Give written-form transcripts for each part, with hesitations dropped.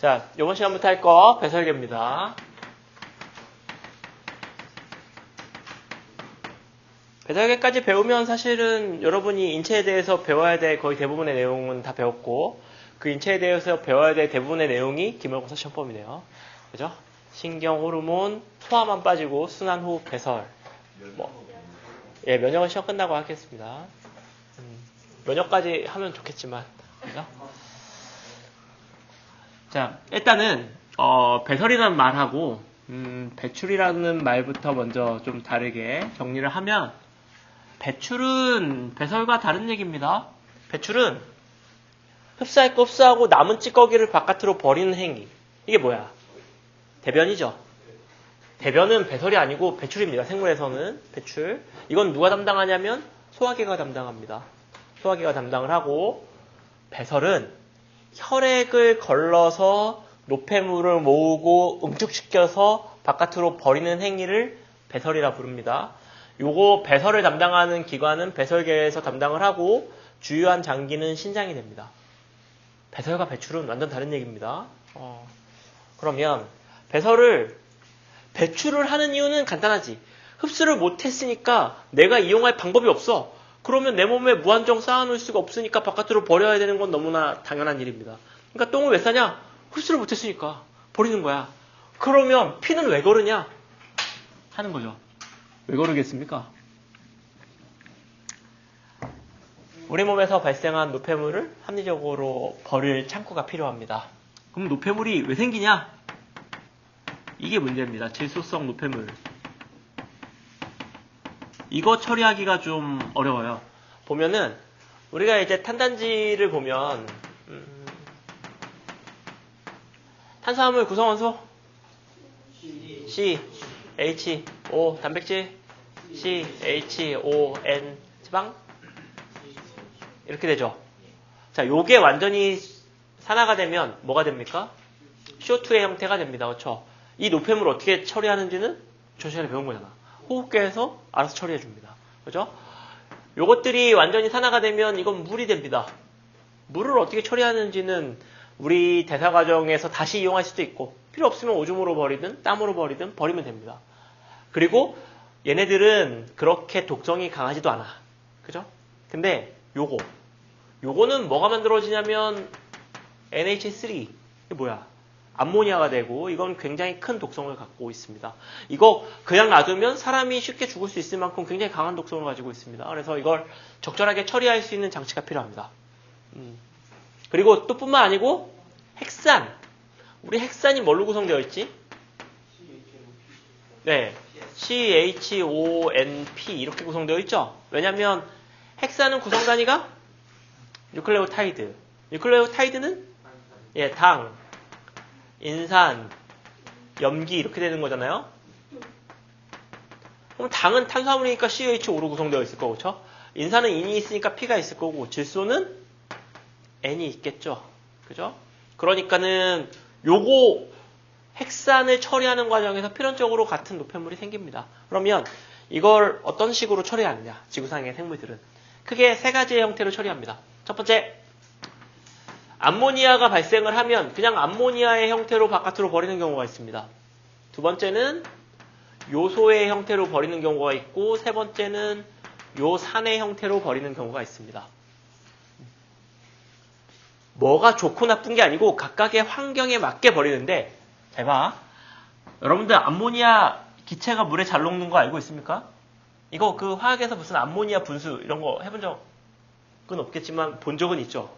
자, 이번 시간부터 할 거 배설계입니다. 배설계까지 배우면 사실은 여러분이 인체에 대해서 배워야 될 거의 대부분의 내용은 다 배웠고, 그 인체에 대해서 배워야 될 대부분의 내용이 기말고사 시험범이네요. 그죠? 신경, 호르몬, 소화만 빠지고 순환, 호흡, 배설. 예, 면역은 시험 끝나고 하겠습니다. 면역까지 하면 좋겠지만, 그죠? 자, 일단은 배설이라는 말하고 배출이라는 말부터 먼저 좀 다르게 정리를 하면, 배출은 배설과 다른 얘기입니다. 배출은 흡수할 거 흡수하고 남은 찌꺼기를 바깥으로 버리는 행위. 이게 뭐야? 대변이죠. 대변은 배설이 아니고 배출입니다. 생물에서는 배출. 이건 누가 담당하냐면 소화기가 담당합니다. 소화기가 담당을 하고, 배설은 혈액을 걸러서 노폐물을 모으고 응축시켜서 바깥으로 버리는 행위를 배설이라 부릅니다. 요거 배설을 담당하는 기관은 배설계에서 담당을 하고, 주요한 장기는 신장이 됩니다. 배설과 배출은 완전 다른 얘기입니다. 그러면 배출을 하는 이유는 간단하지. 흡수를 못했으니까 내가 이용할 방법이 없어. 그러면 내 몸에 무한정 쌓아놓을 수가 없으니까 바깥으로 버려야 되는 건 너무나 당연한 일입니다. 그러니까 똥을 왜 싸냐? 흡수를 못했으니까 버리는 거야. 그러면 피는 왜 거르냐? 하는 거죠. 왜 거르겠습니까? 우리 몸에서 발생한 노폐물을 합리적으로 버릴 창구가 필요합니다. 그럼 노폐물이 왜 생기냐? 이게 문제입니다. 질소성 노폐물. 이거 처리하기가 좀 어려워요. 보면은 우리가 이제 탄단지를 보면 탄수화물 구성원소 C, H, O, 단백질 C, H, O, N, 지방 이렇게 되죠. 자, 요게 완전히 산화가 되면 뭐가 됩니까? CO2의 형태가 됩니다. 그렇죠? 이 노폐물을 어떻게 처리하는지는 저 시간에 배운 거잖아. 호흡계에서 알아서 처리해 줍니다. 그죠? 요것들이 완전히 산화가 되면 이건 물이 됩니다. 물을 어떻게 처리하는지는 우리 대사 과정에서 다시 이용할 수도 있고, 필요 없으면 오줌으로 버리든 땀으로 버리든 버리면 됩니다. 그리고 얘네들은 그렇게 독성이 강하지도 않아. 그죠? 근데 요거는 뭐가 만들어지냐면 NH3. 이게 뭐야? 암모니아가 되고, 이건 굉장히 큰 독성을 갖고 있습니다. 이거 그냥 놔두면 사람이 쉽게 죽을 수 있을 만큼 굉장히 강한 독성을 가지고 있습니다. 그래서 이걸 적절하게 처리할 수 있는 장치가 필요합니다. 그리고 또 뿐만 아니고 핵산. 우리 핵산이 뭘로 구성되어 있지? 네, CHONP 이렇게 구성되어 있죠? 왜냐면 핵산은 구성 단위가 뉴클레오타이드. 뉴클레오타이드는 당, 인산, 염기 이렇게 되는 거잖아요. 그럼 당은 탄수화물이니까 CHO로 구성되어 있을 거고, 그렇죠? 인산은 인이 있으니까 P가 있을 거고, 질소는 N이 있겠죠. 그죠? 그러니까는 요거 핵산을 처리하는 과정에서 필연적으로 같은 노폐물이 생깁니다. 그러면 이걸 어떤 식으로 처리하느냐? 지구상의 생물들은 크게 세 가지의 형태로 처리합니다. 첫 번째, 암모니아가 발생을 하면 그냥 암모니아의 형태로 바깥으로 버리는 경우가 있습니다. 두 번째는 요소의 형태로 버리는 경우가 있고, 세 번째는 요산의 형태로 버리는 경우가 있습니다. 뭐가 좋고 나쁜 게 아니고 각각의 환경에 맞게 버리는데, 잘 봐. 여러분들 암모니아 기체가 물에 잘 녹는 거 알고 있습니까? 이거 그 화학에서 무슨 암모니아 분수 이런 거 해본 적은 없겠지만 본 적은 있죠.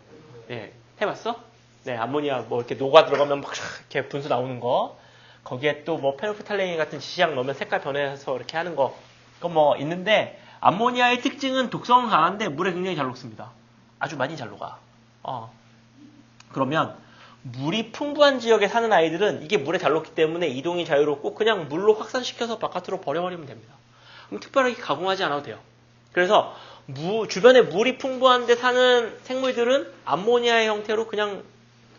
네. 해봤어? 네, 암모니아 뭐 이렇게 녹아 들어가면 막 이렇게 분수 나오는 거. 거기에 또 뭐 페놀프탈레인 같은 지시약 넣으면 색깔 변해서 이렇게 하는 거. 그거 뭐 있는데, 암모니아의 특징은 독성은 강한데 물에 굉장히 잘 녹습니다. 아주 많이 잘 녹아. 그러면 물이 풍부한 지역에 사는 아이들은 이게 물에 잘 녹기 때문에 이동이 자유롭고 그냥 물로 확산시켜서 바깥으로 버려버리면 됩니다. 그럼 특별하게 가공하지 않아도 돼요. 그래서 주변에 물이 풍부한 데 사는 생물들은 암모니아의 형태로 그냥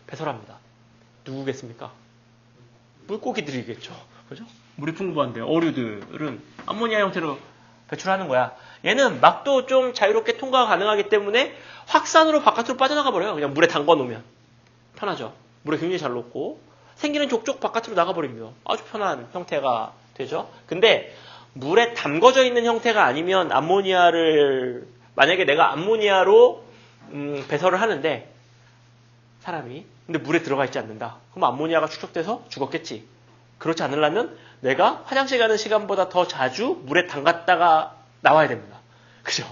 배설합니다. 누구겠습니까? 물고기들이겠죠. 그죠? 물이 풍부한데 어류들은 암모니아 형태로 배출하는 거야. 얘는 막도 좀 자유롭게 통과가 가능하기 때문에 확산으로 바깥으로 빠져나가 버려요. 그냥 물에 담궈 놓으면. 편하죠. 물에 굉장히 잘 녹고 생기는 족족 바깥으로 나가버립니다. 아주 편한 형태가 되죠. 근데 물에 담궈져 있는 형태가 아니면 암모니아를 만약에 내가 암모니아로 배설을 하는데 사람이 근데 물에 들어가 있지 않는다. 그럼 암모니아가 축적돼서 죽었겠지. 그렇지 않으려면 내가 화장실 가는 시간보다 더 자주 물에 담갔다가 나와야 됩니다. 그죠?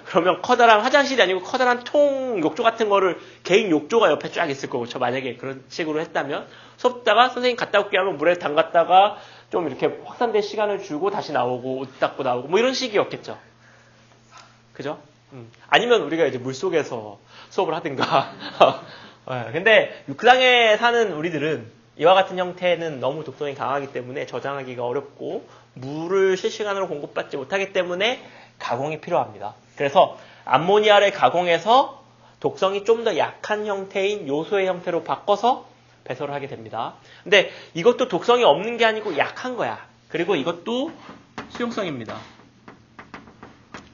그러면 커다란 화장실이 아니고 커다란 통 욕조 같은 거를 개인 욕조가 옆에 쫙 있을 거고 저 만약에 그런 식으로 했다면 수업 듣다가 선생님 갔다 올게 하면 물에 담갔다가 좀 이렇게 확산된 시간을 주고 다시 나오고 옷 닦고 나오고 뭐 이런 식이었겠죠. 그죠? 아니면 우리가 이제 물속에서 수업을 하든가. 근데 육상에 사는 우리들은 이와 같은 형태는 너무 독성이 강하기 때문에 저장하기가 어렵고 물을 실시간으로 공급받지 못하기 때문에 가공이 필요합니다. 그래서 암모니아를 가공해서 독성이 좀 더 약한 형태인 요소의 형태로 바꿔서 배설을 하게 됩니다. 근데 이것도 독성이 없는 게 아니고 약한 거야. 그리고 이것도 수용성입니다.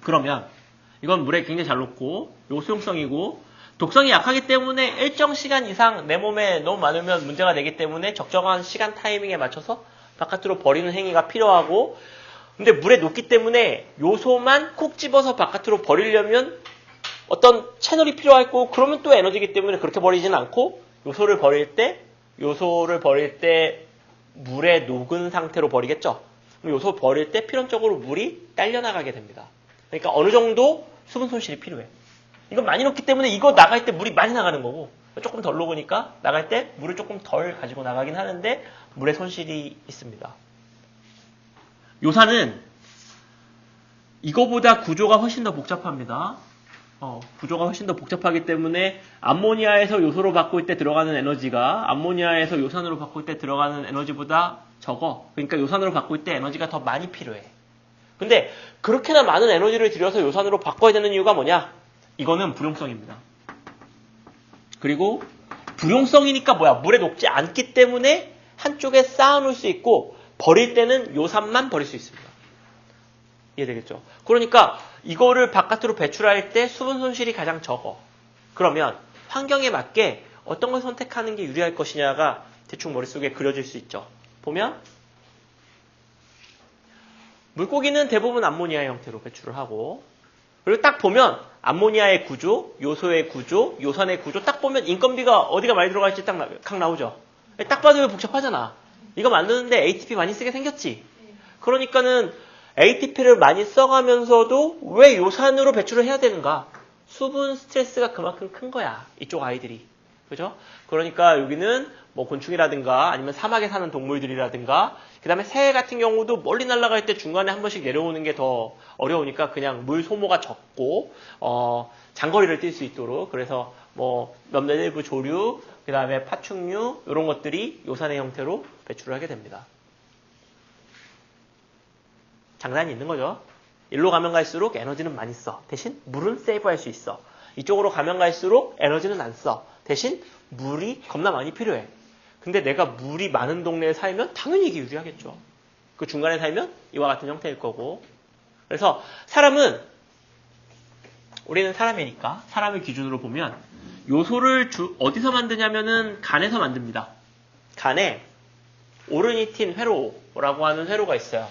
그러면 이건 물에 굉장히 잘 녹고 요 수용성이고 독성이 약하기 때문에 일정 시간 이상 내 몸에 너무 많으면 문제가 되기 때문에 적정한 시간 타이밍에 맞춰서 바깥으로 버리는 행위가 필요하고 근데 물에 녹기 때문에 요소만 콕 집어서 바깥으로 버리려면 어떤 채널이 필요하고 그러면 또 에너지이기 때문에 그렇게 버리지는 않고 요소를 버릴 때 물에 녹은 상태로 버리겠죠. 그럼 요소 버릴 때 필연적으로 물이 딸려나가게 됩니다. 그러니까 어느 정도 수분 손실이 필요해. 이건 많이 녹기 때문에 이거 나갈 때 물이 많이 나가는 거고 조금 덜 녹으니까 나갈 때 물을 조금 덜 가지고 나가긴 하는데 물의 손실이 있습니다. 요산은 이거보다 구조가 훨씬 더 복잡합니다. 구조가 훨씬 더 복잡하기 때문에 암모니아에서 요소로 바꿀 때 들어가는 에너지가 암모니아에서 요산으로 바꿀 때 들어가는 에너지보다 적어. 그러니까 요산으로 바꿀 때 에너지가 더 많이 필요해. 근데 그렇게나 많은 에너지를 들여서 요산으로 바꿔야 되는 이유가 뭐냐? 이거는 불용성입니다. 그리고 불용성이니까 뭐야? 물에 녹지 않기 때문에 한쪽에 쌓아놓을 수 있고 버릴 때는 요산만 버릴 수 있습니다. 이해되겠죠? 그러니까 이거를 바깥으로 배출할 때 수분 손실이 가장 적어. 그러면 환경에 맞게 어떤 걸 선택하는 게 유리할 것이냐가 대충 머릿속에 그려질 수 있죠. 보면 물고기는 대부분 암모니아 형태로 배출을 하고 그리고 딱 보면 암모니아의 구조, 요소의 구조, 요산의 구조 딱 보면 인건비가 어디가 많이 들어갈지 딱 나오죠. 딱 봐도 복잡하잖아. 이거 만드는데 ATP 많이 쓰게 생겼지. 그러니까는 ATP를 많이 써가면서도 왜 요산으로 배출을 해야 되는가? 수분 스트레스가 그만큼 큰 거야. 이쪽 아이들이. 그죠? 그러니까 여기는 뭐 곤충이라든가 아니면 사막에 사는 동물들이라든가 그 다음에 새 같은 경우도 멀리 날아갈 때 중간에 한 번씩 내려오는 게 더 어려우니까 그냥 물 소모가 적고 장거리를 뛸 수 있도록 그래서 뭐 몇몇 일부 조류 그 다음에 파충류 이런 것들이 요산의 형태로 배출을 하게 됩니다. 장단이 있는 거죠. 일로 가면 갈수록 에너지는 많이 써. 대신 물은 세이브할 수 있어. 이쪽으로 가면 갈수록 에너지는 안 써. 대신 물이 겁나 많이 필요해. 근데 내가 물이 많은 동네에 살면 당연히 이게 유리하겠죠. 그 중간에 살면 이와 같은 형태일 거고. 그래서 우리는 사람이니까 사람을 기준으로 보면 요소를 어디서 만드냐면은 간에서 만듭니다. 간에 오르니틴 회로라고 하는 회로가 있어요.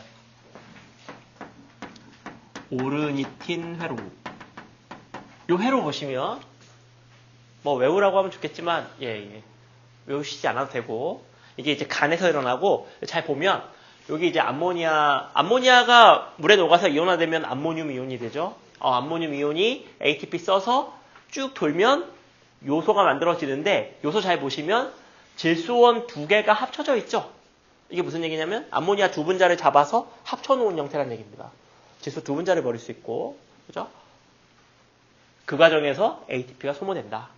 오르니틴 회로. 요 회로 보시면 뭐 외우라고 하면 좋겠지만 외우시지 않아도 되고 이게 이제 간에서 일어나고 잘 보면 여기 이제 암모니아가 물에 녹아서 이온화되면 암모늄 이온이 되죠. 암모늄 이온이 ATP 써서 쭉 돌면 요소가 만들어지는데 요소 잘 보시면 질소원 두 개가 합쳐져 있죠. 이게 무슨 얘기냐면 암모니아 두 분자를 잡아서 합쳐놓은 형태라는 얘기입니다. 질소 두 분자를 버릴 수 있고, 그죠? 그 과정에서 ATP가 소모된다.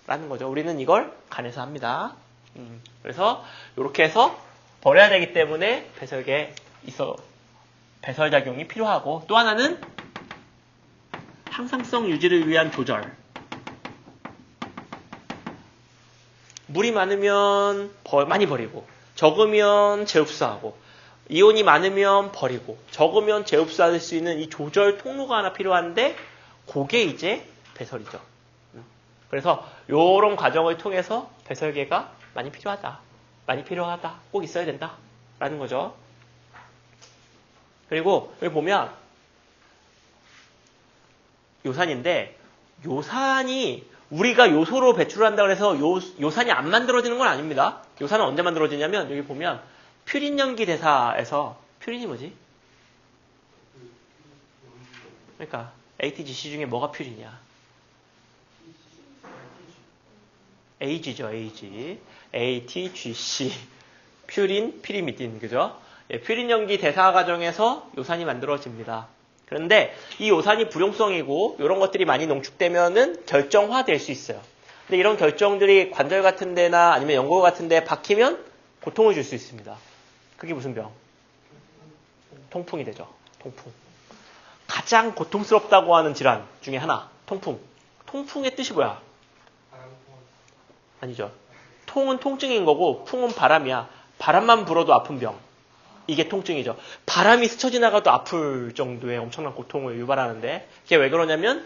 라는 거죠. 우리는 이걸 간에서 합니다. 그래서 이렇게 해서 버려야 되기 때문에 배설작용이 필요하고 또 하나는 항상성 유지를 위한 조절. 물이 많으면 많이 버리고 적으면 재흡수하고 이온이 많으면 버리고 적으면 재흡수할 수 있는 이 조절 통로가 하나 필요한데 그게 이제 배설이죠. 그래서 이런 과정을 통해서 배설계가 많이 필요하다. 많이 필요하다. 꼭 있어야 된다. 라는 거죠. 그리고 여기 보면 요산인데 요산이 우리가 요소로 배출한다고 해서 요산이 안 만들어지는 건 아닙니다. 요산은 언제 만들어지냐면 여기 보면 퓨린연기 대사에서 퓨린이 뭐지? 그러니까 ATGC 중에 뭐가 퓨린이야? AG죠, AG. ATGC. 퓨린, 피리미딘, 그죠? 예, 퓨린연기 대사 과정에서 요산이 만들어집니다. 그런데 이 요산이 불용성이고 이런 것들이 많이 농축되면은 결정화될 수 있어요. 근데 이런 결정들이 관절 같은 데나 아니면 연골 같은 데에 박히면 고통을 줄 수 있습니다. 그게 무슨 병? 통풍이 되죠. 통풍. 가장 고통스럽다고 하는 질환 중에 하나, 통풍. 통풍의 뜻이 뭐야? 아니죠. 통은 통증인 거고 풍은 바람이야. 바람만 불어도 아픈 병. 이게 통증이죠. 바람이 스쳐 지나가도 아플 정도의 엄청난 고통을 유발하는데 이게 왜 그러냐면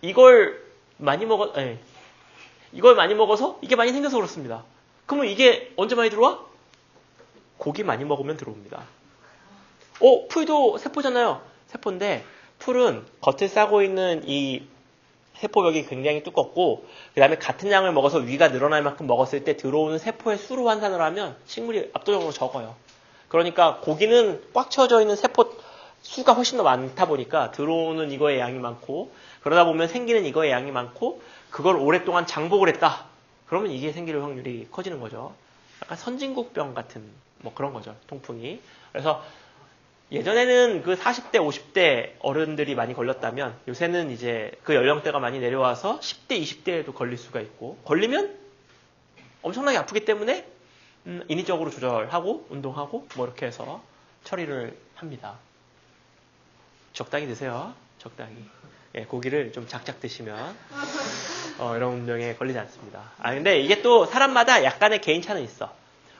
이걸 많이 먹어서 이게 많이 생겨서 그렇습니다. 그러면 이게 언제 많이 들어와? 고기 많이 먹으면 들어옵니다. 풀도 세포잖아요. 세포인데 풀은 겉을 싸고 있는 이 세포벽이 굉장히 두껍고 그 다음에 같은 양을 먹어서 위가 늘어날 만큼 먹었을 때 들어오는 세포의 수로 환산을 하면 식물이 압도적으로 적어요. 그러니까 고기는 꽉 채워져 있는 세포 수가 훨씬 더 많다 보니까 들어오는 이거의 양이 많고 그러다 보면 생기는 이거의 양이 많고 그걸 오랫동안 장복을 했다. 그러면 이게 생길 확률이 커지는 거죠. 약간 선진국병 같은 뭐 그런 거죠. 통풍이. 그래서 예전에는 그 40대, 50대 어른들이 많이 걸렸다면 요새는 이제 그 연령대가 많이 내려와서 10대, 20대에도 걸릴 수가 있고 걸리면 엄청나게 아프기 때문에 인위적으로 조절하고 운동하고 뭐 이렇게 해서 처리를 합니다. 적당히 드세요. 적당히. 예, 고기를 좀 작작 드시면 이런 병에 걸리지 않습니다. 근데 이게 또 사람마다 약간의 개인차는 있어.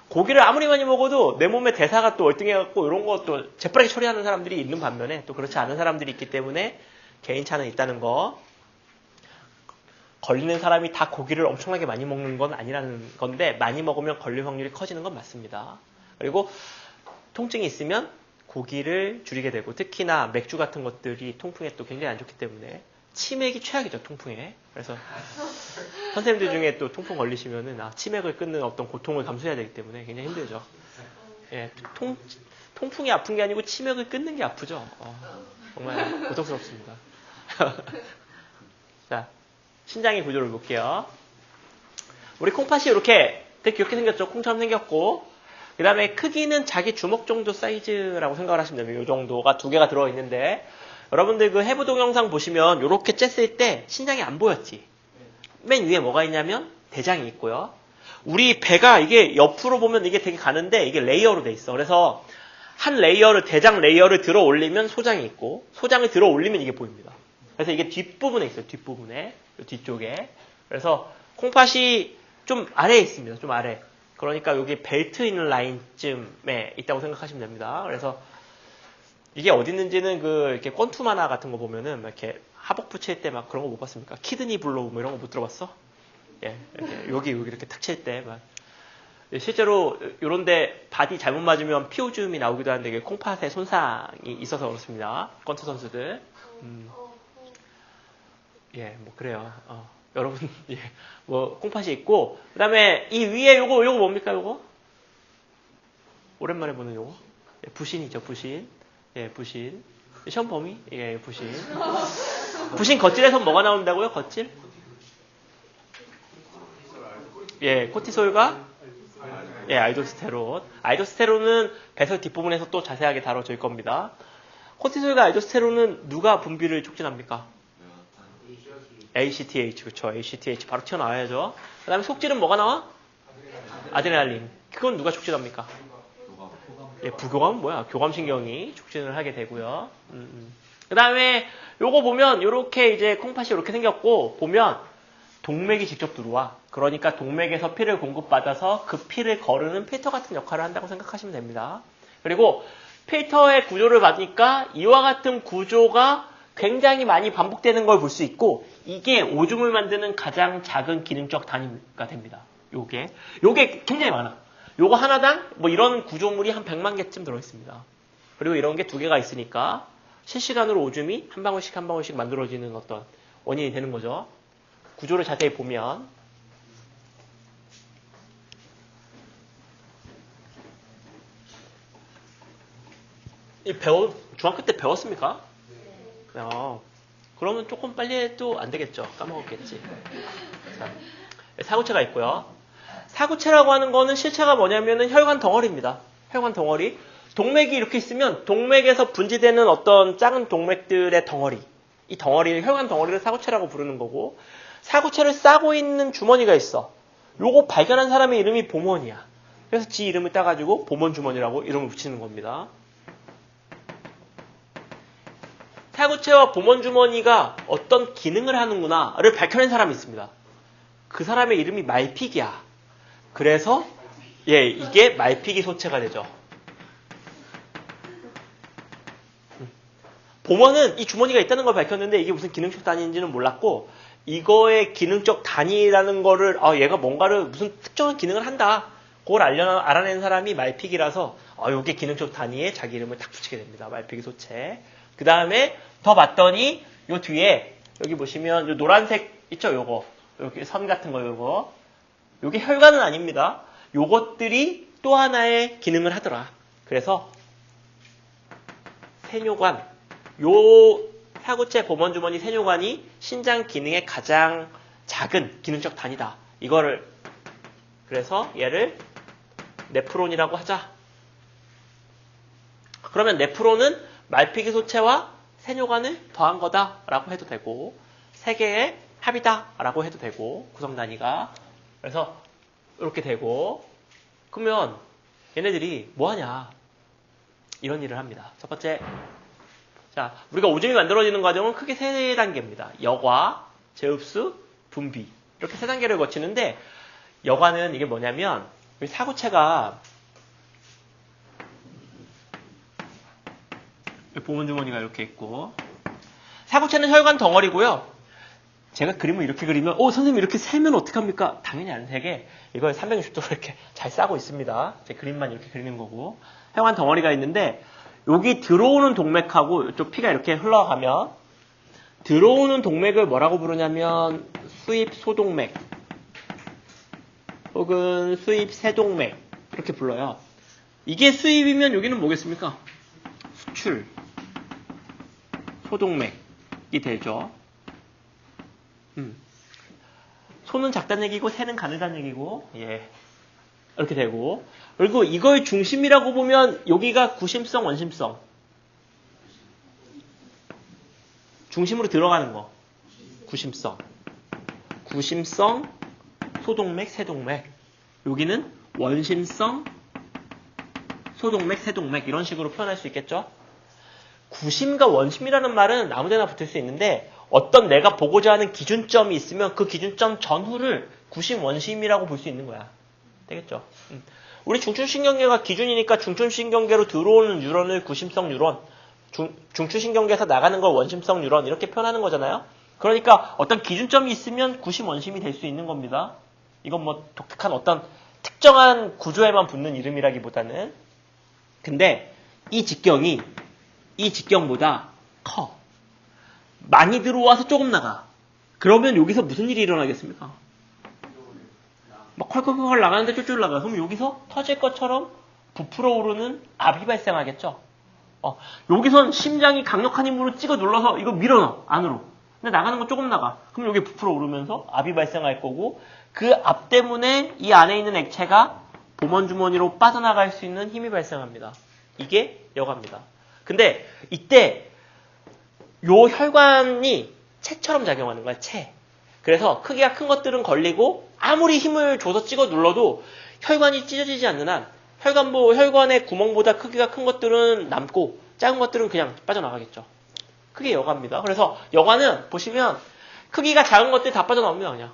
고기를 아무리 많이 먹어도 내 몸의 대사가 또 얼등해갖고 이런 것도 재빠르게 처리하는 사람들이 있는 반면에 또 그렇지 않은 사람들이 있기 때문에 개인차는 있다는 거. 걸리는 사람이 다 고기를 엄청나게 많이 먹는 건 아니라는 건데 많이 먹으면 걸릴 확률이 커지는 건 맞습니다. 그리고 통증이 있으면 고기를 줄이게 되고 특히나 맥주 같은 것들이 통풍에 또 굉장히 안 좋기 때문에 치맥이 최악이죠, 통풍에. 그래서 선생님들 중에 또 통풍 걸리시면은 치맥을 끊는 어떤 고통을 감수해야 되기 때문에 굉장히 힘들죠. 예, 통풍이 아픈 게 아니고 치맥을 끊는 게 아프죠. 정말 고통스럽습니다. 자, 신장의 구조를 볼게요. 우리 콩팥이 이렇게 되게 귀엽게 생겼죠. 콩처럼 생겼고 그 다음에 크기는 자기 주먹 정도 사이즈라고 생각을 하시면 됩니다. 이 정도가 두 개가 들어있는데 여러분들 그 해부 동영상 보시면 이렇게 쬐을 때 신장이 안 보였지. 맨 위에 뭐가 있냐면 대장이 있고요. 우리 배가 이게 옆으로 보면 이게 되게 가는데 이게 레이어로 돼 있어. 그래서 한 레이어를 대장 레이어를 들어 올리면 소장이 있고 소장을 들어 올리면 이게 보입니다. 그래서 이게 뒷부분에 있어요. 뒷부분에. 뒤쪽에. 그래서 콩팥이 좀 아래에 있습니다. 좀 아래. 그러니까 여기 벨트 있는 라인쯤에 있다고 생각하시면 됩니다. 그래서 이게 어디 있는지는 그 이렇게 권투 만화 같은 거 보면은 막 이렇게 하복부 칠 때 막 그런 거 못 봤습니까? 키드니 블로우 뭐 이런 거 못 들어봤어? 예, 여기 이렇게 탁 칠 때 막 실제로 요런데 바디 잘못 맞으면 피오줌이 나오기도 하는데 이게 콩팥에 손상이 있어서 그렇습니다. 권투 선수들. 예, 뭐 그래요. 여러분, 예, 뭐 콩팥이 있고 그 다음에 이 위에 요거 뭡니까 요거? 오랜만에 보는 요거? 예, 부신이죠, 부신. 예, 부신. 시험 범위? 예, 부신. 부신 겉질에서 뭐가 나온다고요? 겉질? 예, 코티솔과 예, 알도스테론. 알도스테론은 배설 뒷부분에서 또 자세하게 다뤄질 겁니다. 코티솔과 알도스테론은 누가 분비를 촉진합니까? ACTH, 그쵸. ACTH 바로 튀어나와야죠. 그 다음에 속질은 뭐가 나와? 아드레날린. 그건 누가 촉진합니까? 예, 부교감은 뭐야? 교감신경이 촉진을 하게 되고요. 그 다음에 요거 보면 요렇게 이제 콩팥이 이렇게 생겼고 보면 동맥이 직접 들어와. 그러니까 동맥에서 피를 공급받아서 그 피를 거르는 필터 같은 역할을 한다고 생각하시면 됩니다. 그리고 필터의 구조를 봐니까 이와 같은 구조가 굉장히 많이 반복되는 걸 볼 수 있고 이게 오줌을 만드는 가장 작은 기능적 단위가 됩니다. 요게 굉장히 많아. 요거 하나당 뭐 이런 구조물이 한 100만 개쯤 들어있습니다. 그리고 이런 게 2개가 있으니까 실시간으로 오줌이 한 방울씩 만들어지는 어떤 원인이 되는 거죠. 구조를 자세히 보면 중학교 때 배웠습니까? 그러면 조금 빨리 해도 안 되겠죠. 까먹었겠지. 자, 사구체가 있고요. 사구체라고 하는 거는 실체가 뭐냐면은 혈관 덩어리입니다. 혈관 덩어리. 동맥이 이렇게 있으면 동맥에서 분지되는 어떤 작은 동맥들의 덩어리. 이 덩어리를 혈관 덩어리를 사구체라고 부르는 거고, 사구체를 싸고 있는 주머니가 있어. 요거 발견한 사람의 이름이 보먼이야. 그래서 지 이름을 따가지고 보먼 주머니라고 이름을 붙이는 겁니다. 사구체와 보먼 주머니가 어떤 기능을 하는구나를 밝혀낸 사람이 있습니다. 그 사람의 이름이 말피기야. 그래서 이게 말피기 소체가 되죠. 보먼은 이 주머니가 있다는 걸 밝혔는데 이게 무슨 기능적 단위인지는 몰랐고, 이거의 기능적 단위라는 거를 얘가 뭔가를 무슨 특정한 기능을 한다. 그걸 알아낸 사람이 말피기라서 이게 기능적 단위에 자기 이름을 딱 붙이게 됩니다. 말피기 소체. 그 다음에 더 봤더니 요 뒤에 여기 보시면 요 노란색 있죠? 요거 여기 선 같은 거 요게 혈관은 아닙니다. 요것들이 또 하나의 기능을 하더라. 그래서 세뇨관, 요 사구체 보먼 주머니 세뇨관이 신장 기능의 가장 작은 기능적 단위다. 이거를 그래서 얘를 네프론이라고 하자. 그러면 네프론은 말피기 소체와 세뇨관을 더한 거다라고 해도 되고, 세 개의 합이다라고 해도 되고, 구성 단위가. 그래서 이렇게 되고, 그러면 얘네들이 뭐 하냐? 이런 일을 합니다. 첫 번째, 자, 우리가 오줌이 만들어지는 과정은 크게 3단계입니다. 여과, 제흡수, 분비. 이렇게 3단계를 거치는데, 여과는 이게 뭐냐면, 우리 사구체가 보문 주머니가 이렇게 있고, 사구체는 혈관 덩어리고요. 제가 그림을 이렇게 그리면 선생님 이렇게 세면 어떡합니까? 당연히 안 세게 이걸 360도로 이렇게 잘 싸고 있습니다. 제 그림만 이렇게 그리는 거고, 혈관 덩어리가 있는데 여기 들어오는 동맥하고 이쪽 피가 이렇게 흘러가면, 들어오는 동맥을 뭐라고 부르냐면 수입 소동맥 혹은 수입 세동맥 이렇게 불러요. 이게 수입이면 여기는 뭐겠습니까? 수출 소동맥이 되죠. 소는 작다는 얘기고 새는 가느다는 얘기고, 이렇게 되고, 그리고 이걸 중심이라고 보면 여기가 구심성, 원심성, 중심으로 들어가는 거, 구심성, 소동맥, 세동맥. 여기는 원심성, 소동맥, 세동맥 이런 식으로 표현할 수 있겠죠. 구심과 원심이라는 말은 아무데나 붙을 수 있는데, 어떤 내가 보고자 하는 기준점이 있으면 그 기준점 전후를 구심, 원심이라고 볼 수 있는 거야. 되겠죠? 우리 중추신경계가 기준이니까 중추신경계로 들어오는 뉴런을 구심성 뉴런, 중추신경계에서 나가는 걸 원심성 뉴런 이렇게 표현하는 거잖아요. 그러니까 어떤 기준점이 있으면 구심, 원심이 될 수 있는 겁니다. 이건 뭐 독특한 어떤 특정한 구조에만 붙는 이름이라기보다는. 근데 이 직경보다 커. 많이 들어와서 조금 나가. 그러면 여기서 무슨 일이 일어나겠습니까? 막 컬컬컬 나가는데 쫄쫄 나가. 그럼 여기서 터질 것처럼 부풀어 오르는 압이 발생하겠죠. 여기선 심장이 강력한 힘으로 찍어 눌러서 이거 밀어넣어, 안으로. 근데 나가는 건 조금 나가. 그럼 여기 부풀어 오르면서 압이 발생할 거고, 그 압 때문에 이 안에 있는 액체가 보먼 주머니로 빠져나갈 수 있는 힘이 발생합니다. 이게 여과입니다. 근데 이때 요 혈관이 채처럼 작용하는 거야, 채. 그래서 크기가 큰 것들은 걸리고 아무리 힘을 줘서 찍어 눌러도 혈관이 찢어지지 않는 한 혈관의 구멍보다 크기가 큰 것들은 남고 작은 것들은 그냥 빠져나가겠죠. 그게 여과입니다. 그래서 여과는 보시면 크기가 작은 것들이 다 빠져나옵니다. 그냥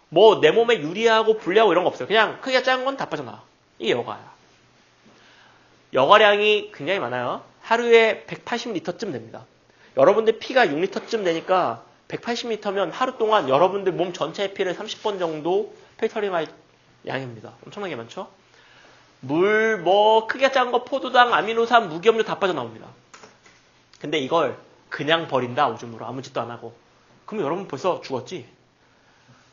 뭐 내 몸에 유리하고 불리하고 이런 거 없어요. 그냥 크기가 작은 건 다 빠져나와. 이게 여과야. 여과량이 굉장히 많아요. 하루에 180리터쯤 됩니다. 여러분들 피가 6리터쯤 되니까 180리터면 하루 동안 여러분들 몸 전체의 피를 30번 정도 필터링할 양입니다. 엄청나게 많죠? 물, 뭐 크게 작은 거, 포도당, 아미노산, 무기염료 다 빠져나옵니다. 근데 이걸 그냥 버린다, 오줌으로. 아무 짓도 안 하고. 그럼 여러분 벌써 죽었지?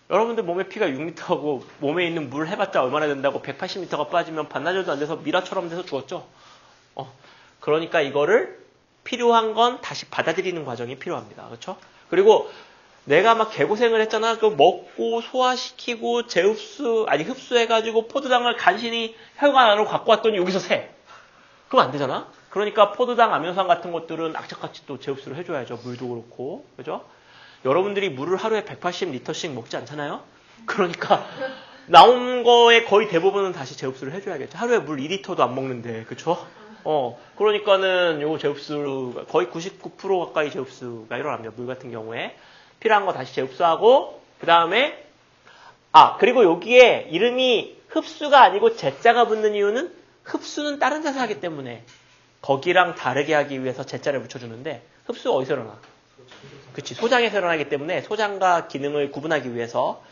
여러분들 몸에 피가 6리터고 몸에 있는 물 해봤자 얼마나 된다고 180m가 빠지면 반나절도 안 돼서 미라처럼 돼서 죽었죠? 그러니까 이거를 필요한 건 다시 받아들이는 과정이 필요합니다. 그렇죠? 그리고 내가 막 개고생을 했잖아. 그 먹고 소화시키고 흡수해가지고 포도당을 간신히 혈관 안으로 갖고 왔더니 여기서 새. 그럼 안 되잖아? 그러니까 포도당, 아미노산 같은 것들은 악착같이 또 재흡수를 해줘야죠. 물도 그렇고. 그죠? 여러분들이 물을 하루에 180리터씩 먹지 않잖아요? 그러니까 나온 거에 거의 대부분은 다시 재흡수를 해줘야겠죠. 하루에 물 2리터도 안 먹는데. 그쵸? 그러니까는 요 재흡수 거의 99% 가까이 재흡수가 일어납니다. 물 같은 경우에. 필요한 거 다시 재흡수하고, 그 다음에, 그리고 여기에 이름이 흡수가 아니고 제자가 붙는 이유는 흡수는 다른 데서 하기 때문에 거기랑 다르게 하기 위해서 제자를 붙여주는데 흡수가 어디서 일어나? 그치, 소장에서 일어나기 때문에 소장과 기능을 구분하기 위해서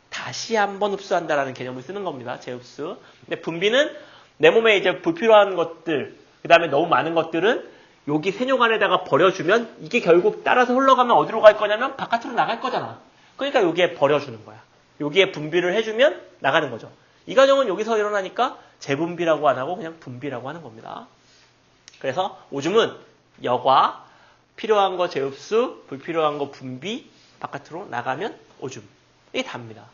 다시 한번 흡수한다라는 개념을 쓰는 겁니다. 재흡수. 근데 분비는 내 몸에 이제 불필요한 것들, 그 다음에 너무 많은 것들은 여기 세뇨관에다가 버려주면 이게 결국 따라서 흘러가면 어디로 갈 거냐면 바깥으로 나갈 거잖아. 그러니까 여기에 버려주는 거야. 여기에 분비를 해주면 나가는 거죠. 이 과정은 여기서 일어나니까 재분비라고 안 하고 그냥 분비라고 하는 겁니다. 그래서 오줌은 여과, 필요한 거 재흡수, 불필요한 거 분비, 바깥으로 나가면 오줌. 이게 답니다.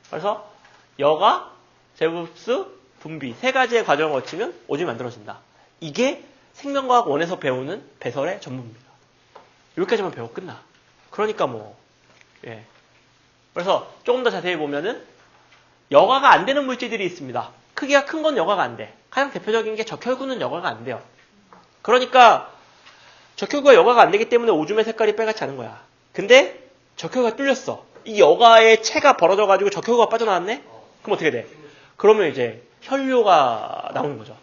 그래서 여과, 재흡수, 분비 세 가지의 과정을 거치면 오줌이 만들어진다. 이게 생명과학 1에서 배우는 배설의 전부입니다. 여기까지만 배우고 끝나. 그러니까 그래서 조금 더 자세히 보면은 여과가 안 되는 물질들이 있습니다. 크기가 큰 건 여과가 안 돼. 가장 대표적인 게 적혈구는 여과가 안 돼요. 그러니까 적혈구가 여과가 안 되기 때문에 오줌의 색깔이 빨갛지 않은 거야. 근데 적혈구가 뚫렸어. 이 여과의 체가 벌어져가지고 적혈구가 빠져나왔네? 그럼 어떻게 돼? 그러면 이제 혈뇨가 나오는 거죠.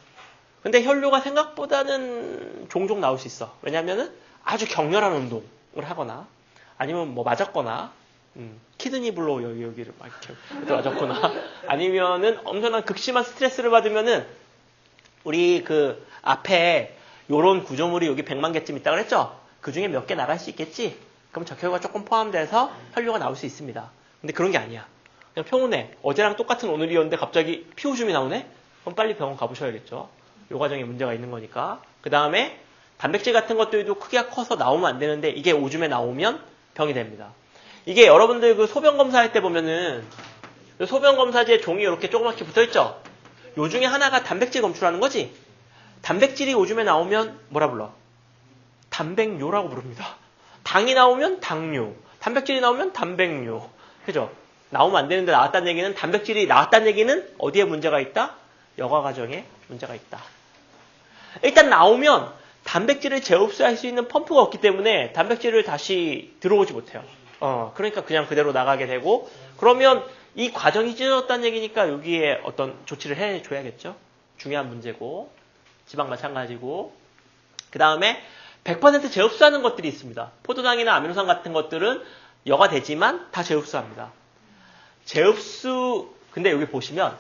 근데 혈뇨가 생각보다는 종종 나올 수 있어. 왜냐면은 아주 격렬한 운동을 하거나 아니면 뭐 맞았거나 키드니 블로우 여기를 막 이렇게 맞았거나 아니면은 엄청난 극심한 스트레스를 받으면은 우리 그 앞에 요런 구조물이 여기 100만 개쯤 있다고 그랬죠? 그 중에 몇 개 나갈 수 있겠지? 그럼 적혈구가 조금 포함돼서 혈뇨가 나올 수 있습니다. 근데 그런 게 아니야. 그냥 평온해. 어제랑 똑같은 오늘이었는데 갑자기 피오줌이 나오네? 그럼 빨리 병원 가보셔야겠죠. 요 과정에 문제가 있는 거니까. 그 다음에 단백질 같은 것들도 크기가 커서 나오면 안 되는데 이게 오줌에 나오면 병이 됩니다. 이게 여러분들 그 소변 검사할 때 보면은 소변 검사지에 종이 이렇게 조그맣게 붙어있죠? 요 중에 하나가 단백질 검출하는 거지? 단백질이 오줌에 나오면 뭐라 불러? 단백뇨라고 부릅니다. 당이 나오면 당뇨, 단백질이 나오면 단백뇨. 그죠? 나오면 안 되는데 나왔다는 얘기는 단백질이 나왔다는 얘기는 어디에 문제가 있다? 여과 과정에 문제가 있다. 일단 나오면 단백질을 재흡수할 수 있는 펌프가 없기 때문에 단백질을 다시 들어오지 못해요. 그러니까 그냥 그대로 나가게 되고 그러면 이 과정이 찢어졌다는 얘기니까 여기에 어떤 조치를 해줘야겠죠. 중요한 문제고 지방 마찬가지고 그 다음에 100% 재흡수하는 것들이 있습니다. 포도당이나 아미노산 같은 것들은 여가 되지만 다 재흡수합니다. 재흡수 근데 여기 보시면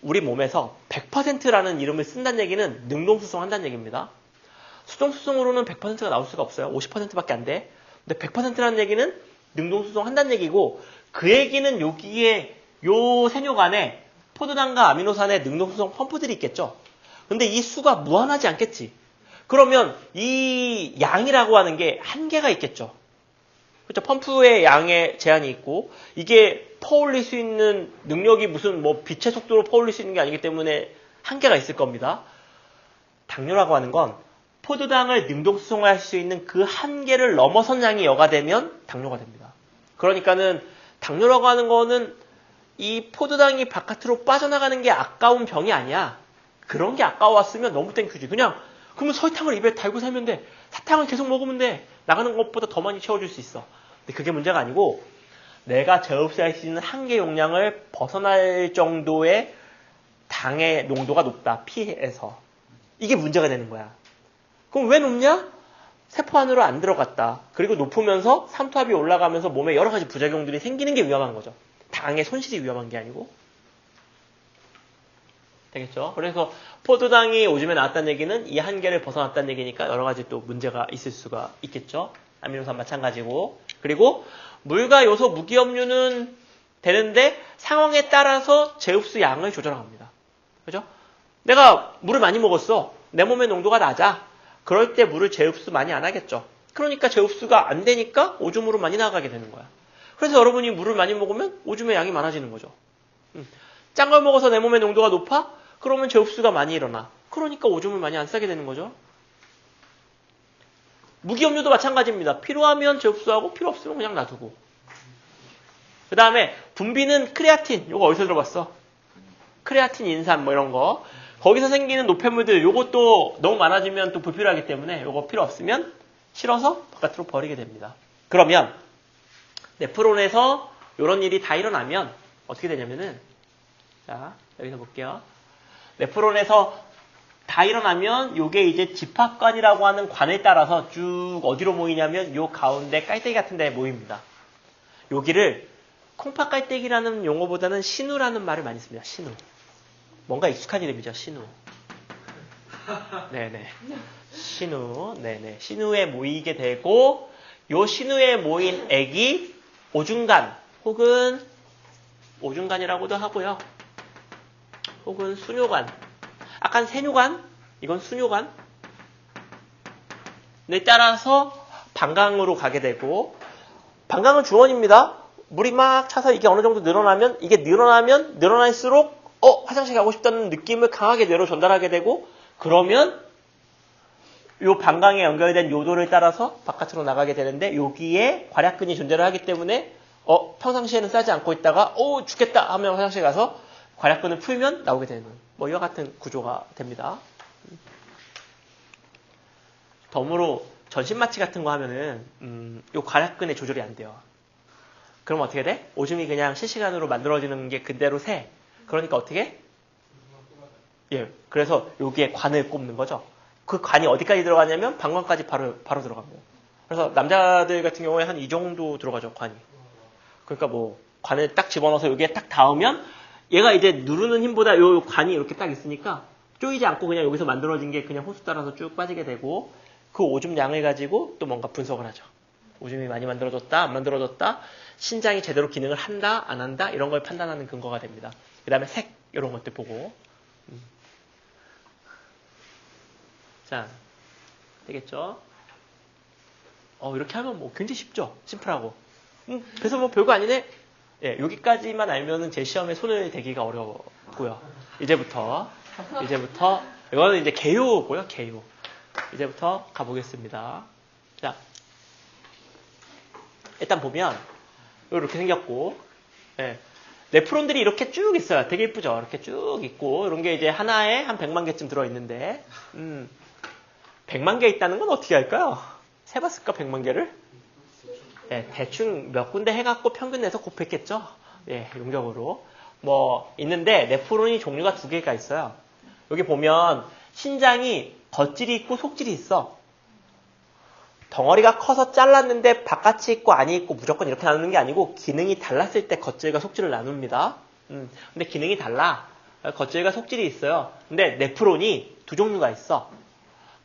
우리 몸에서 100%라는 이름을 쓴다는 얘기는 능동수송한다는 얘기입니다. 수동수송으로는 100%가 나올 수가 없어요. 50%밖에 안 돼. 근데 100%라는 얘기는 능동수송한다는 얘기고 그 얘기는 여기에 요 세뇨관에 포도당과 아미노산의 능동수송 펌프들이 있겠죠. 근데 이 수가 무한하지 않겠지. 그러면 이 양이라고 하는 게 한계가 있겠죠. 그렇죠. 펌프의 양에 제한이 있고 이게 퍼올릴 수 있는 능력이 무슨 뭐 빛의 속도로 퍼올릴 수 있는 게 아니기 때문에 한계가 있을 겁니다. 당뇨라고 하는 건 포도당을 능동수송할 수 있는 그 한계를 넘어선 양이 여가되면 당뇨가 됩니다. 그러니까는 당뇨라고 하는 거는 이 포도당이 바깥으로 빠져나가는 게 아까운 병이 아니야. 그런 게 아까웠으면 너무 땡큐지. 그냥 그러면 설탕을 입에 달고 살면 돼. 사탕을 계속 먹으면 돼. 나가는 것보다 더 많이 채워줄 수 있어. 근데 그게 문제가 아니고 내가 재흡수할 수 있는 한계 용량을 벗어날 정도의 당의 농도가 높다. 피에서. 이게 문제가 되는 거야. 그럼 왜 높냐? 세포 안으로 안 들어갔다. 그리고 높으면서 삼투압이 올라가면서 몸에 여러 가지 부작용들이 생기는 게 위험한 거죠. 당의 손실이 위험한 게 아니고. 되겠죠? 그래서 포도당이 오줌에 나왔다는 얘기는 이 한계를 벗어났다는 얘기니까 여러 가지 또 문제가 있을 수가 있겠죠? 아미노산 마찬가지고. 그리고 물과 요소 무기염류는 되는데 상황에 따라서 제흡수 양을 조절합니다. 그죠? 내가 물을 많이 먹었어. 내 몸의 농도가 낮아. 그럴 때 물을 제흡수 많이 안 하겠죠. 그러니까 제흡수가 안 되니까 오줌으로 많이 나가게 되는 거야. 그래서 여러분이 물을 많이 먹으면 오줌의 양이 많아지는 거죠. 짠 걸 먹어서 내 몸의 농도가 높아? 그러면 제흡수가 많이 일어나. 그러니까 오줌을 많이 안 싸게 되는 거죠. 무기염료도 마찬가지입니다. 필요하면 제흡수하고 필요 없으면 그냥 놔두고. 그 다음에 분비는 크레아틴. 이거 어디서 들어봤어? 크레아틴, 인산 뭐 이런 거. 거기서 생기는 노폐물들 요것도 너무 많아지면 또 불필요하기 때문에 요거 필요 없으면 실어서 바깥으로 버리게 됩니다. 그러면 네프론에서 이런 일이 다 일어나면 어떻게 되냐면은 자 여기서 볼게요. 네프론에서 다 일어나면 요게 이제 집합관이라고 하는 관을 따라서 쭉 어디로 모이냐면 요 가운데 깔때기 같은 데에 모입니다. 여기를 콩팥깔때기라는 용어보다는 신우라는 말을 많이 씁니다. 신우. 뭔가 익숙한 이름이죠. 신우. 네네. 신우. 네네. 신우에 모이게 되고 요 신우에 모인 액이 오중간 혹은 오중간이라고도 하고요. 혹은 수뇨관. 약간 세뇨관. 이건 수뇨관. 에 따라서 방광으로 가게 되고 방광은 주원입니다. 물이 막 차서 이게 어느 정도 늘어나면 이게 늘어날수록 화장실 가고 싶다는 느낌을 강하게 뇌로 전달하게 되고 그러면 요 방광에 연결된 요도를 따라서 바깥으로 나가게 되는데 여기에 괄약근이 존재를 하기 때문에 평상시에는 싸지 않고 있다가 죽겠다 하면 화장실 가서 괄약근을 풀면 나오게 되는 뭐 이와 같은 구조가 됩니다. 덤으로 전신마취 같은 거 하면은 요 괄약근의 조절이 안 돼요. 그럼 어떻게 돼? 오줌이 그냥 실시간으로 만들어지는 게 그대로 새. 그러니까 어떻게? 예. 그래서 여기에 관을 꼽는 거죠. 그 관이 어디까지 들어가냐면 방광까지 바로 들어갑니다. 그래서 남자들 같은 경우에 한 이 정도 들어가죠, 관이. 그러니까 뭐 관을 딱 집어넣어서 여기에 딱 닿으면 얘가 이제 누르는 힘보다 요 관이 이렇게 딱 있으니까 쪼이지 않고 그냥 여기서 만들어진 게 그냥 호수 따라서 쭉 빠지게 되고 그 오줌 양을 가지고 또 뭔가 분석을 하죠. 오줌이 많이 만들어졌다, 안 만들어졌다, 신장이 제대로 기능을 한다, 안 한다 이런 걸 판단하는 근거가 됩니다. 그 다음에 색 이런 것들 보고 자 되겠죠? 이렇게 하면 뭐 굉장히 쉽죠? 심플하고 그래서 뭐 별거 아니네? 예, 여기까지만 알면은 제 시험에 손을 대기가 어려웠고요. 이제부터 이거는 이제 개요고요, 개요. 이제부터 가보겠습니다. 자, 일단 보면 이렇게 생겼고, 예, 네프론들이 이렇게 쭉 있어요. 되게 예쁘죠? 이렇게 쭉 있고 이런 게 이제 하나에 한 100만 개쯤 들어있는데 100만 개 있다는 건 어떻게 할까요? 세봤을까 100만 개를? 예, 대충 몇 군데 해갖고 평균 내서 곱했겠죠? 예, 용적으로. 뭐 있는데 네프론이 종류가 두 개가 있어요. 여기 보면 신장이 겉질이 있고 속질이 있어. 덩어리가 커서 잘랐는데 바깥이 있고 안이 있고 무조건 이렇게 나누는 게 아니고 기능이 달랐을 때 겉질과 속질을 나눕니다. 근데 기능이 달라. 겉질과 속질이 있어요. 근데 네프론이 두 종류가 있어.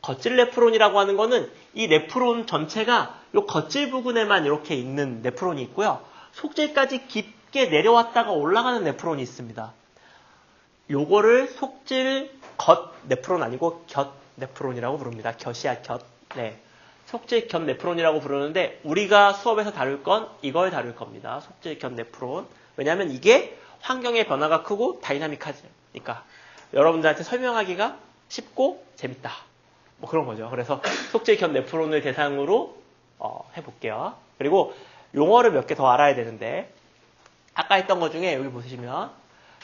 겉질 네프론이라고 하는 거는 이 네프론 전체가 이 겉질 부분에만 이렇게 있는 네프론이 있고요. 속질까지 깊게 내려왔다가 올라가는 네프론이 있습니다. 요거를 속질 겉 네프론 아니고 곁 네프론이라고 부릅니다. 곁이야 곁. 네. 속질 곁 네프론이라고 부르는데 우리가 수업에서 다룰 건 이걸 다룰 겁니다. 속질 곁 네프론. 왜냐하면 이게 환경의 변화가 크고 다이나믹하니까 여러분들한테 설명하기가 쉽고 재밌다. 뭐 그런 거죠. 그래서 속질 곁 네프론을 대상으로 해볼게요. 그리고 용어를 몇 개 더 알아야 되는데 아까 했던 것 중에 여기 보시면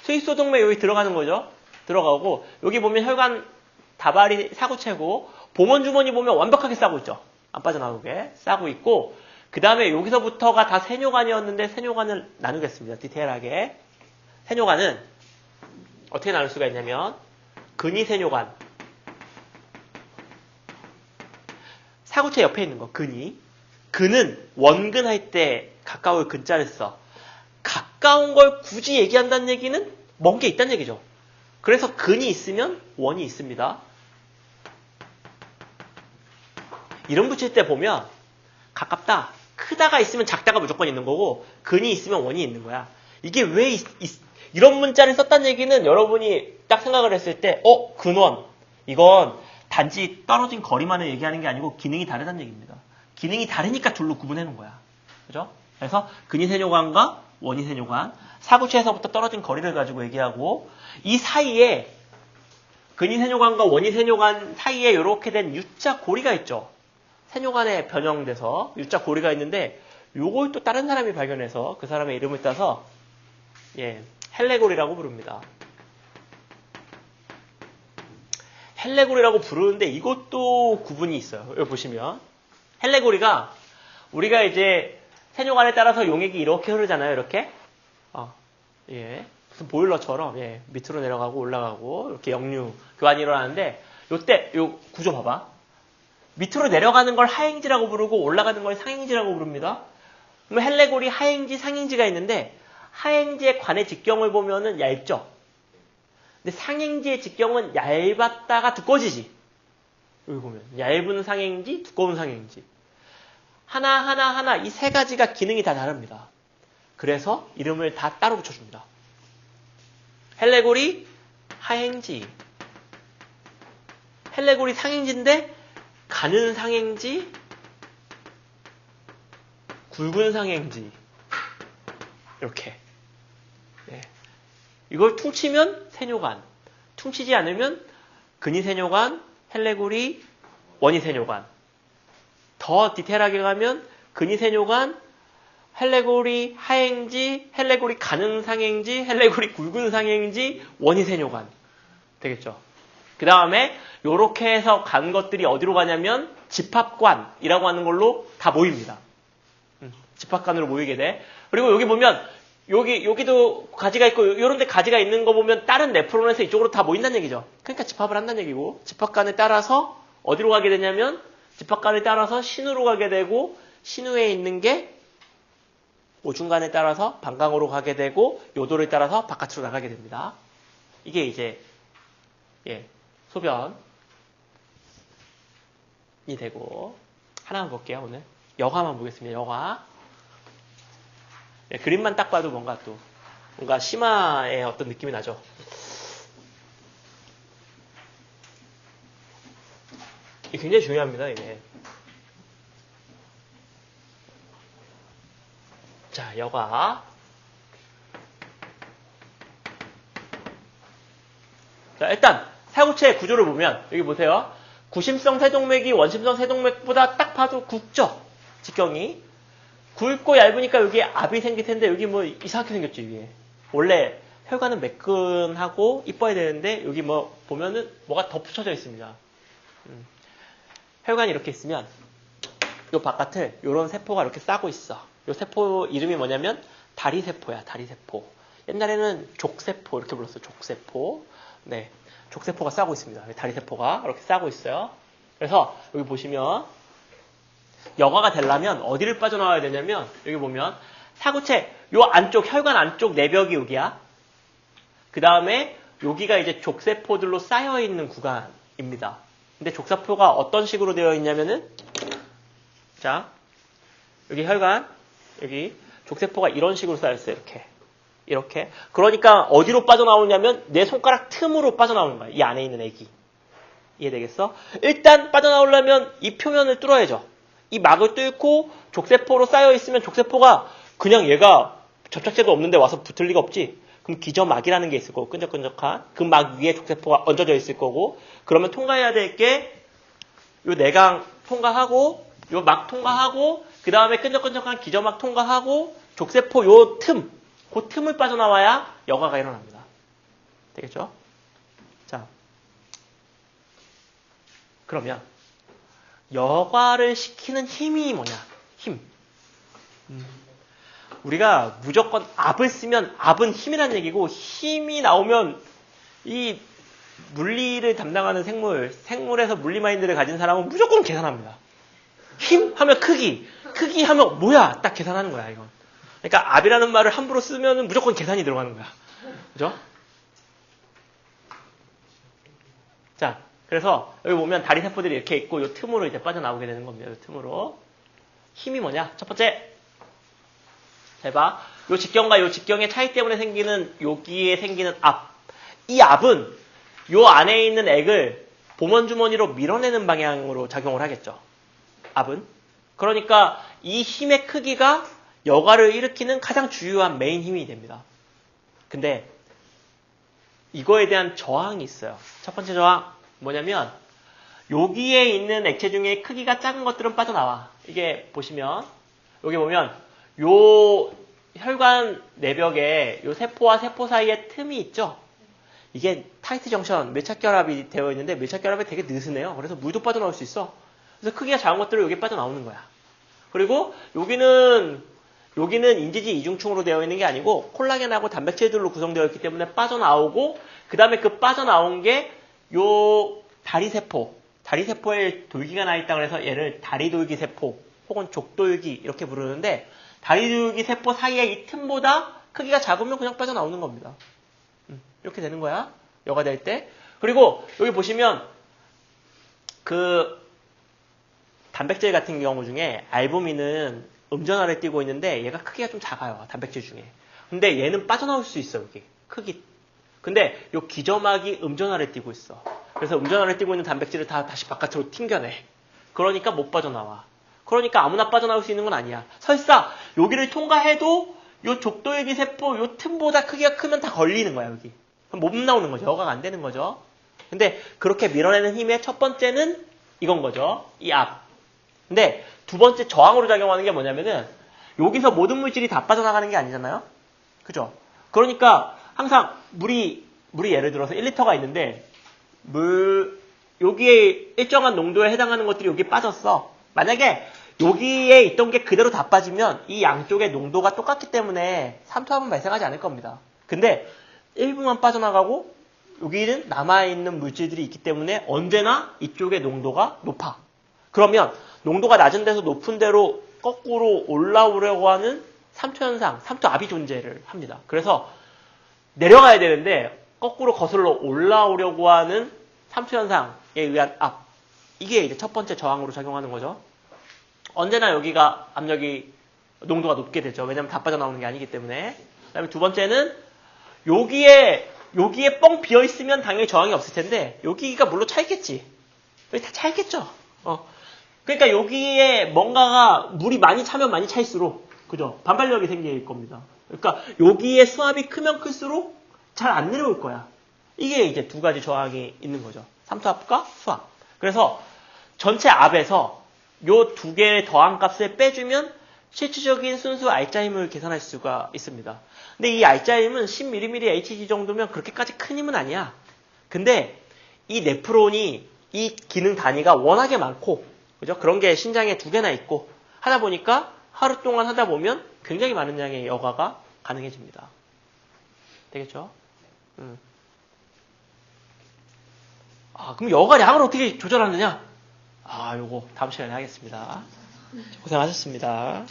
수입소동맥 여기 들어가는 거죠. 들어가고 여기 보면 혈관 다발이 사구체고 봉원주머니 보면 완벽하게 싸고 있죠. 안 빠져나오게 싸고 있고 그 다음에 여기서부터가 다 세뇨관이었는데 세뇨관을 나누겠습니다. 디테일하게. 세뇨관은 어떻게 나눌 수가 있냐면 근위세뇨관 사구체 옆에 있는 거 근위 근은 원근 할 때 가까울 근자를 써. 가까운 걸 굳이 얘기한다는 얘기는 먼 게 있다는 얘기죠. 그래서 근이 있으면 원이 있습니다. 이름 붙일 때 보면 가깝다, 크다가 있으면 작다가 무조건 있는 거고 근이 있으면 원이 있는 거야. 이게 왜 이런 문자를 썼다는 얘기는 여러분이 딱 생각을 했을 때 근원. 이건 단지 떨어진 거리만을 얘기하는 게 아니고 기능이 다르다는 얘기입니다. 기능이 다르니까 둘로 구분해 놓은 거야. 그죠? 그래서 근이 세뇨관과 원이 세뇨관, 사구체에서부터 떨어진 거리를 가지고 얘기하고 이 사이에 근이 세뇨관과 원이 세뇨관 사이에 이렇게 된 U자 고리가 있죠. 세뇨관에 변형돼서 U자 고리가 있는데 요걸 또 다른 사람이 발견해서 그 사람의 이름을 따서 헬레고리라고 부릅니다. 헬레고리라고 부르는데 이것도 구분이 있어요. 여기 보시면 헬레고리가 우리가 이제 세뇨관에 따라서 용액이 이렇게 흐르잖아요. 이렇게 무슨 보일러처럼 밑으로 내려가고 올라가고 이렇게 역류 교환이 일어나는데 요때 요 구조 봐봐. 밑으로 내려가는 걸 하행지라고 부르고 올라가는 걸 상행지라고 부릅니다. 그럼 헬레고리 하행지 상행지가 있는데 하행지의 관의 직경을 보면은 얇죠. 근데 상행지의 직경은 얇았다가 두꺼워지지. 여기 보면 얇은 상행지, 두꺼운 상행지. 하나 이 세 가지가 기능이 다 다릅니다. 그래서 이름을 다 따로 붙여줍니다. 헬레고리 하행지, 헬레고리 상행지인데 가는 상행지, 굵은 상행지 이렇게. 이걸 퉁치면 세뇨관, 퉁치지 않으면 근이 세뇨관, 헬레고리, 원이 세뇨관. 더 디테일하게 가면 근이 세뇨관, 헬레고리 하행지, 헬레고리 가는 상행지, 헬레고리 굵은 상행지, 원이 세뇨관. 되겠죠? 그 다음에 요렇게 해서 간 것들이 어디로 가냐면 집합관이라고 하는 걸로 다 모입니다. 집합관으로 모이게 돼. 그리고 여기 보면 여기도 가지가 있고 요런 데 가지가 있는 거 보면 다른 네프론에서 이쪽으로 다 모인다는 얘기죠. 그러니까 집합을 한다는 얘기고 집합관에 따라서 어디로 가게 되냐면 집합관에 따라서 신우로 가게 되고 신우에 있는 게 오중간에 따라서 방광으로 가게 되고 요도를 따라서 바깥으로 나가게 됩니다. 이게 이제 소변이 되고 하나만 볼게요. 오늘 여과만 보겠습니다. 여과. 그림만 딱 봐도 뭔가 심화의 어떤 느낌이 나죠. 이게 굉장히 중요합니다. 이게. 자, 여과. 자, 일단 사구체의 구조를 보면 여기 보세요. 구심성 세동맥이 원심성 세동맥보다 딱 봐도 굵죠. 직경이. 굵고 얇으니까 여기에 압이 생길 텐데 여기 뭐 이상하게 생겼죠. 위에. 원래 혈관은 매끈하고 이뻐야 되는데 여기 뭐 보면은 뭐가 덧붙여져 있습니다. 혈관이 이렇게 있으면 요 바깥을 요런 세포가 이렇게 싸고 있어. 요 세포 이름이 뭐냐면 다리세포야. 다리세포. 옛날에는 족세포 이렇게 불렀어요. 족세포. 네, 족세포가 싸고 있습니다. 다리세포가 이렇게 싸고 있어요. 그래서 여기 보시면 여과가 되려면 어디를 빠져나와야 되냐면 여기 보면 사구체 요 안쪽 혈관 안쪽 내벽이 여기야. 그 다음에 여기가 이제 족세포들로 쌓여 있는 구간입니다. 근데 족세포가 어떤 식으로 되어 있냐면은 자 여기 혈관 여기 족세포가 이런 식으로 쌓여 있어요. 이렇게. 그러니까 어디로 빠져나오냐면 내 손가락 틈으로 빠져나오는 거야. 이 안에 있는 애기. 이해되겠어? 일단 빠져나오려면 이 표면을 뚫어야죠. 이 막을 뚫고 족세포로 쌓여 있으면 족세포가 그냥 얘가 접착제도 없는데 와서 붙을 리가 없지. 그럼 기저막이라는 게 있을 거고 끈적끈적한 그 막 위에 족세포가 얹어져 있을 거고 그러면 통과해야 될 게 요 내강 통과하고 요 막 통과하고 그 다음에 끈적끈적한 기저막 통과하고 족세포 요 틈, 그 틈을 빠져나와야 여과가 일어납니다. 되겠죠? 자, 그러면 여과를 시키는 힘이 뭐냐? 힘. 우리가 무조건 압을 쓰면 압은 힘이라는 얘기고 힘이 나오면 이 물리를 담당하는 생물에서 물리 마인드를 가진 사람은 무조건 계산합니다. 힘 하면 크기 하면 뭐야? 딱 계산하는 거야, 이건. 그러니까 압이라는 말을 함부로 쓰면 무조건 계산이 들어가는 거야. 그죠? 자, 그래서 여기 보면 다리 세포들이 이렇게 있고 요 틈으로 이제 빠져나오게 되는 겁니다. 요 틈으로. 힘이 뭐냐? 첫 번째. 잘 봐. 요 직경과 요 직경의 차이 때문에 생기는 여기에 생기는 압. 이 압은 요 안에 있는 액을 보먼주머니로 밀어내는 방향으로 작용을 하겠죠. 압은. 그러니까 이 힘의 크기가 여과를 일으키는 가장 주요한 메인 힘이 됩니다. 근데 이거에 대한 저항이 있어요. 첫 번째 저항 뭐냐면 여기에 있는 액체 중에 크기가 작은 것들은 빠져나와. 이게 보시면 여기 보면 요 혈관 내벽에 요 세포와 세포 사이에 틈이 있죠. 이게 타이트 정션, 밀착결합이 되어 있는데 밀착결합이 되게 느슨해요. 그래서 물도 빠져나올 수 있어. 그래서 크기가 작은 것들은 여기 빠져나오는 거야. 그리고 여기는 인지지 이중충으로 되어 있는 게 아니고 콜라겐하고 단백질들로 구성되어 있기 때문에 빠져나오고 그 다음에 그 빠져나온 게 요 다리세포에 돌기가 나 있다 그래서 얘를 다리돌기 세포 혹은 족돌기 이렇게 부르는데 다리돌기 세포 사이의 이 틈보다 크기가 작으면 그냥 빠져나오는 겁니다. 이렇게 되는 거야. 여가 될 때. 그리고 여기 보시면 그 단백질 같은 경우 중에 알부민은 음전하를 띄고 있는데 얘가 크기가 좀 작아요. 단백질 중에. 근데 얘는 빠져나올 수 있어. 여기. 크기. 근데 요 기저막이 음전하를 띄고 있어. 그래서 음전하를 띄고 있는 단백질을 다 다시 바깥으로 튕겨내. 그러니까 못 빠져나와. 그러니까 아무나 빠져나올 수 있는 건 아니야. 설사 여기를 통과해도 요 족도액이 세포 요 틈보다 크기가 크면 다 걸리는 거야. 여기. 그럼 못 나오는 거죠. 여가가 안 되는 거죠. 근데 그렇게 밀어내는 힘의 첫 번째는 이건 거죠. 이 압. 근데 두 번째 저항으로 작용하는 게 뭐냐면은 여기서 모든 물질이 다 빠져나가는 게 아니잖아요. 그죠? 그러니까 항상 물이 예를 들어서 1리터가 있는데 여기에 일정한 농도에 해당하는 것들이 여기 빠졌어. 만약에 여기에 있던 게 그대로 다 빠지면 이 양쪽의 농도가 똑같기 때문에 삼투압은 발생하지 않을 겁니다. 근데 일부만 빠져나가고 여기는 남아있는 물질들이 있기 때문에 언제나 이쪽의 농도가 높아. 그러면 농도가 낮은 데서 높은 데로 거꾸로 올라오려고 하는 삼투현상, 삼투압이 존재를 합니다. 그래서 내려가야 되는데 거꾸로 거슬러 올라오려고 하는 삼투현상에 의한 압. 이게 이제 첫 번째 저항으로 작용하는 거죠. 언제나 여기가 압력이 농도가 높게 되죠. 왜냐면 다 빠져나오는 게 아니기 때문에. 그 다음에 두 번째는 여기에 뻥 비어 있으면 당연히 저항이 없을 텐데 여기가 물론 차 있겠지. 여기 다 차 있겠죠. 그러니까 여기에 뭔가가 물이 많이 차면 많이 차일수록 그죠? 반발력이 생길 겁니다. 그러니까 여기에 수압이 크면 클수록 잘 안 내려올 거야. 이게 이제 두 가지 저항이 있는 거죠. 삼투압과 수압. 그래서 전체 압에서 요 두 개의 더한 값을 빼주면 실질적인 순수 알짜 힘을 계산할 수가 있습니다. 근데 이 알짜 힘은 10mm Hg 정도면 그렇게까지 큰 힘은 아니야. 근데 이 네프론이 이 기능 단위가 워낙에 많고 그죠? 그런 게 신장에 두 개나 있고 하다 보니까 하루 동안 하다 보면 굉장히 많은 양의 여과가 가능해집니다. 되겠죠? 그럼 여과량을 어떻게 조절하느냐? 요거 다음 시간에 하겠습니다. 고생하셨습니다.